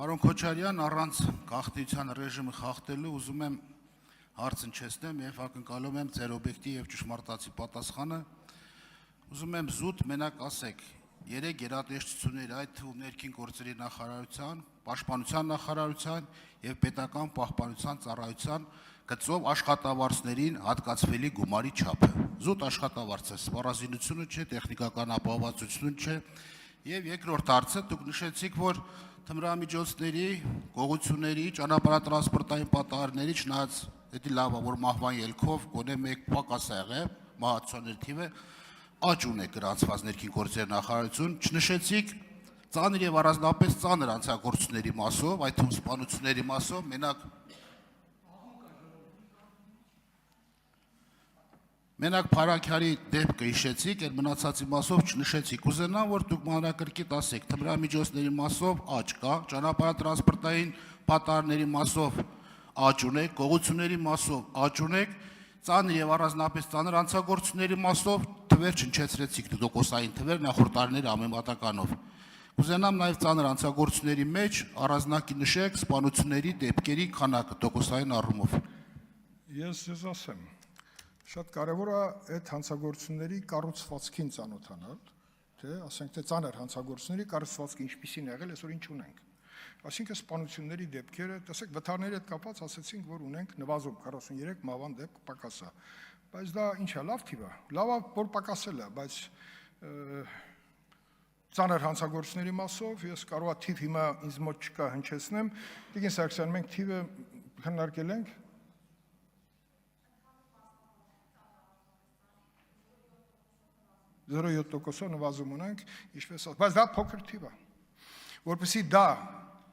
Պարոն Քոչարյան, առանց գաղտնիության ռեժիմը խախտելու ուզում եմ հարց հնչեցնեմ եւ ակնկալում եմ ձեր օբյեկտիվ եւ ճշմարտացի պատասխանը։ Ուզում եմ զուտ մենակ ասեք, 3 գերատեսչությունների, այդ թվում ներքին գործերի նախարարության, պաշտպանության նախարարության եւ պետական պահպանության ծառայության գծով աշխատավարձներին հատկացվելի գումարի չափը։ Զուտ աշխատավարձ է, սպառազինությունը չէ, տեխնիկական ապահովվածություն չէ։ Եվ երկրորդ հարցը դուք նշեցիք, որ թմրամիջոցների, գողությունների, ճանապարհատրանսպորտային պատահարների չնայած դա լավ է, որ մահվան ելքով գոնե մեկ պակաս է եղել, մահացությունների թիվը աճ ունի գրանցված ներքին գործերի նախարարություն, չնշեցիք ծանր եւ առանձնապես ծանր անձնագործությունների մասով, այդ թվում սպանությունների մասով, Մենակ Փարաքյարի դեպքը հիշեցիք, այդ մնացածի մասով չնշեցիք։ Կուզենամ, որ դուք մանրակրկիտ ասեք, թմրամիջոցների մասով աճ կա, ճանապարհատրանսպորտային պատահարների մասով աճ ունեք, գողությունների մասով աճ ունեք, ծանր եւ առանձնապես ծանր անձնագործությունների մասով թվեր չնչեցրեցիք, տոկոսային թվեր նախորդ տարիների ամենատականով։ Կուզենամ նաեւ ծանր անձնագործությունների մեջ առանձնակի նշեք սպանությունների դեպքերի քանակը տոկոսային առումով։ Ես ասեմ Շատ կարևոր է այդ հանցագործությունների կառուցվածքին ծանոթանալ, թե ասենք թե ծանր հանցագործությունների կառուցվածքը ինչպիսին է եղել, այսօր ինչ ունենք։ Այսինքն սպանությունների դեպքերը, տեսեք, վթարների հետ կապված ասացինք, որ ունենք նվազում 43 մահվան դեպք պակաս է։ Բայց դա ինչ է, լավ թիվ է։ Լավ է, որ պակասել է, բայց ծանր հանցագործությունների մասով ես կարող եմ թիվ հիմա ինձ մոտ չկա հնչեցնեմ։ Տիկին Սարգսյան, մենք թիվը քննարկել ենք 0.7% նվազում ունենք, ինչպես ասած, բայց դա փոքր թիվ է։ Որպեսզի դա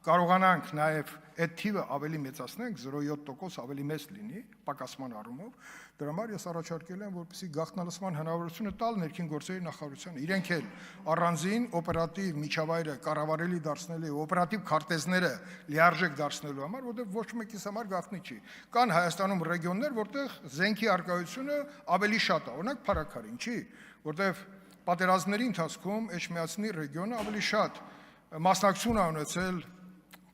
կարողանանք նաև այդ թիվը ավելի մեծացնենք, 0.7% ավելի մեծ լինի, պակասման առումով, դրա համար ես առաջարկել եմ, որպեսզի գաղտնալսման հնարավորությունը տալ ներքին գործերի նախարարությանը։ Իրենք էլ առանձին օպերատիվ միջավայրը կառավարելի դարձնելու, օպերատիվ քարտեզները լիարժեք դարձնելու համար, որտեղ ոչ մեկիս համար գաղտնի չի։ Կան Հայաստանում ռեգիոններ, որտեղ զենքի արկայությունը ավելի շատ է, օրինակ Փարաքարին, չի, որտեղ պատերազմների ընթացքում Էջմիածնի ռեգիոնը ավելի շատ մասնակցություն է ունեցել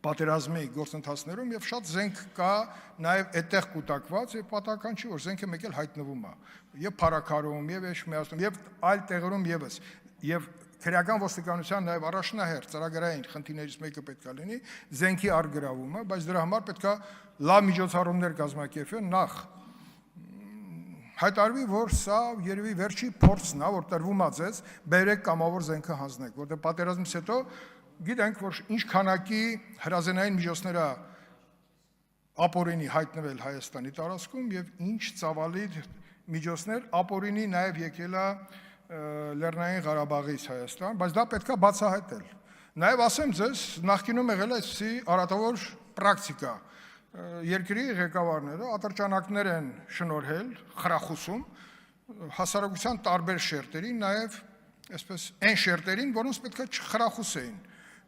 պատերազմի գործընթացներում եւ շատ զենք կա նաեւ այդտեղ կուտակված եւ պատահական չի որ զենքը մեկ էլ հայտնվում է եւ Փարաքարում եւ Էջմիածնում եւ այլ տեղերում եւս եւ քրեական ոստիկանության նաեւ առաջնահերթ ծրագրային խնդիրներից մեկը պետք է լինի զենքի արգրավումը, բայց դրա համար պետք է լավ միջոցառումներ կազմակերպվեն նախ հայտարարվի, որ սա երևի վերջի փորձն է, որ տրվում է ձեզ, բերեք կամավոր զենքը հանձնեք, որտեղ պատերազմից հետո գիտենք, որ ինչ քանակի հրազենային միջոցներ է ապօրինի հայտնվել Հայաստանի տարածքում եւ ինչ ծավալի միջոցներ ապօրինի նաեւ եկել է Լեռնային Ղարաբաղից Հայաստան, բայց դա պետք է բացահայտել։ Նաեւ ասեմ ձեզ, նախկինում եղել է այսպիսի արատավոր պրակտիկա երկրի ղեկավարները ատրճանակներ են շնորհել խրախուսում հասարակության տարբեր շերտերին, նաև այսպես այն շերտերին, որոնց պետք է չխրախուսեին։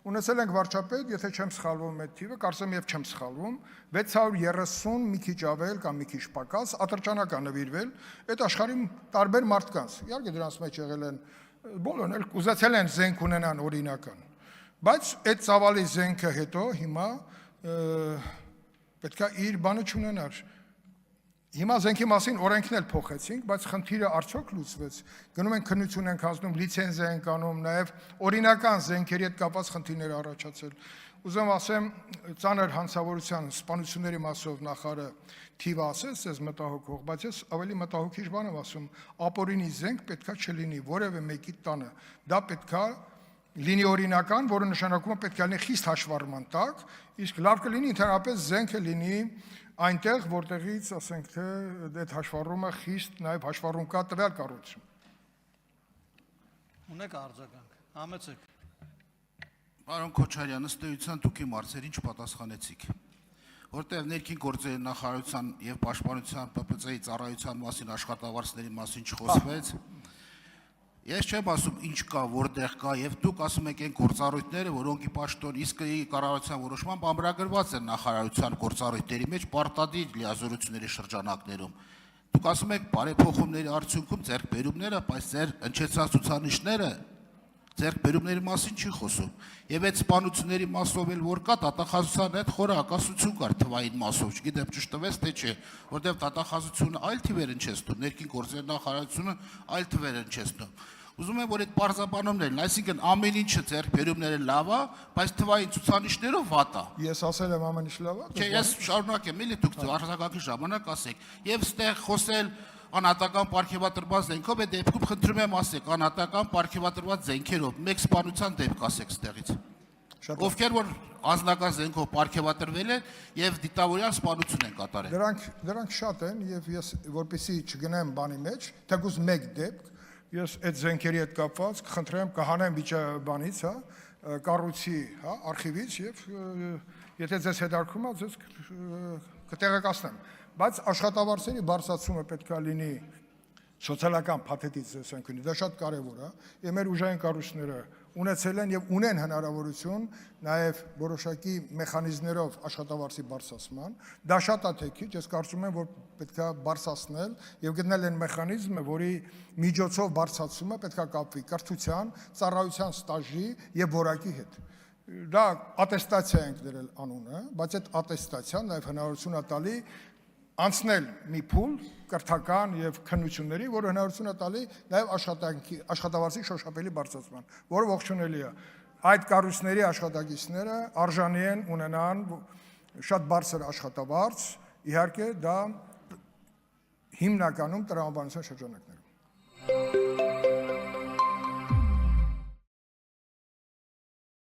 Ունեցել ենք վարչապետ, եթե չեմ սխալվում այդ թիվը, կարծեմ եւ չեմ սխալվում, 630 մի քիչ ավել կամ մի քիչ պակաս ատրճանակ է նվիրվել այդ աշխարհի տարբեր մարդկանց։ Իհարկե դրանց մեջ եղել են բոլորն էլ կուզեցել են զենք ունենան օրինական։ Բայց այդ ծավալի զենքը հետո հիմա պետք է իր բանը չունենար։ Հիմա զենքի մասին օրենքն էլ փոխեցինք, բայց խնդիրը արդյոք լուծվեց։ Գնում են քննություն ենք հանձնում, լիցենզիա ենք անում, նաև օրինական զենքերի հետ կապված խնդիրներ առաջացել։ Ուզում ասեմ, ծանր հանցավորության սպանությունների մասով նախարարը թիվ ասեց, ես մտահոգող, բայց ես ավելի մտահոգիչ բան եմ ասում, ապօրինի զենք պետքա չլինի որևէ մեկի տանը։ Դա պետքա լինի օրինական, որը նշանակում է պետք է լինի խիստ հաշվառման տակ, իսկ լավ կլինի ընդհանրապես զենքը լինի այնտեղ, որտեղից, ասենք թե, այդ հաշվառումը խիստ նաև հաշվառում կա տվյալ կառույցում։ Ունեք արձագանք, համեցեք։ Պարոն Քոչարյան, ըստ էության դուք իմ հարցերին չպատասխանեցիք, որտեղ ներքին գործերի նախարարության եւ պաշտպանության ՊՊՑ-ի ծառայության մասին աշխատավարձների մասին չխոսվեց։ Ես չեմ ասում ինչ կա, որտեղ կա, եւ դուք ասում եք այն գործառույթները, որոնք ի պաշտոն իսկ կառավարության որոշմամբ ամրագրված են նախարարության գործառույթների մեջ պարտադիր լիազորությունների շրջանակներում։ Դուք ասում եք բարեփոխումների արդյունքում ձեռքբերումները, բայց ձեր հնչեցած ցուցանիշները ձեռքբերումների մասին չի խոսում։ Եվ այդ սպանությունների մասով էլ որ կա, դատախազության հետ խորը հակասություն կար թվային մասով, չգիտեմ ճշտվեց թե չէ, որտեղ դատախազությունը այլ թվեր ընչեցնում, ներքին գործերի նախարարությունը այլ թվեր ընչեցնում։ Ուզում եմ որ այդ բարձաբանումներն, այսինքն ամեն ինչը ձեռքբերումները լավ է, բայց թվային ցուցանիշներով վատ է։ Ես ասել եմ ամեն ինչ լավ է։ Չէ, ես շարունակեմ, էլի դուք արտակարգի ժամանակ ասեք։ Եվ ստեղ խոսել անհատական պարգևատրված զենքով, այդ դեպքում խնդրում եմ ասեք, անհատական պարգևատրված զենքերով, մեկ սպանության դեպք ասեք ստեղից։ Ովքեր որ անձնական զենքով պարգևատրվել են եւ դիտավորյալ սպանություն են կատարել։ Դրանք շատ են եւ ես որպեսի չգնեմ բանի մեջ, թեկուզ մեկ դեպք ես այդ զենքերի հետ կապված կխնդրեմ կհանեմ վիճաբանից, հա, կառույցի, հա, արխիվից եւ եթե ձեզ հետաքրքրում է, ձեզ կտեղեկացնեմ, բայց աշխատավարձերի բարձրացումը պետք է լինի սոցիալական փաթեթից տեսանկյունից, դա շատ կարեւոր է, եւ մեր ուժային կառույցները ունեցել են եւ ունեն հնարավորություն նաեւ որոշակի մեխանիզմներով աշխատավարձի բարձրացման, դա շատ է թե քիչ, ես կարծում եմ, որ պետք է բարձրացնել եւ գտնել այն մեխանիզմը, որի միջոցով բարձրացումը պետք է կապվի կրթության, ծառայության ստաժի եւ որակի հետ։ Դա ատեստացիա ենք դրել անունը, բայց այդ ատեստացիան նաեւ հնարավորություն է տալի անցնել մի փուլ կրթական եւ քննությունների, որը հնարավորություն է տալի նաեւ աշխատավարձի շոշափելի բարձրացման, որը ողջունելի է։ Այդ կառույցների աշխատակիցները արժանի են ունենան շատ բարձր աշխատավարձ, իհարկե դա հիմնականում տրամաբանության շրջանակներ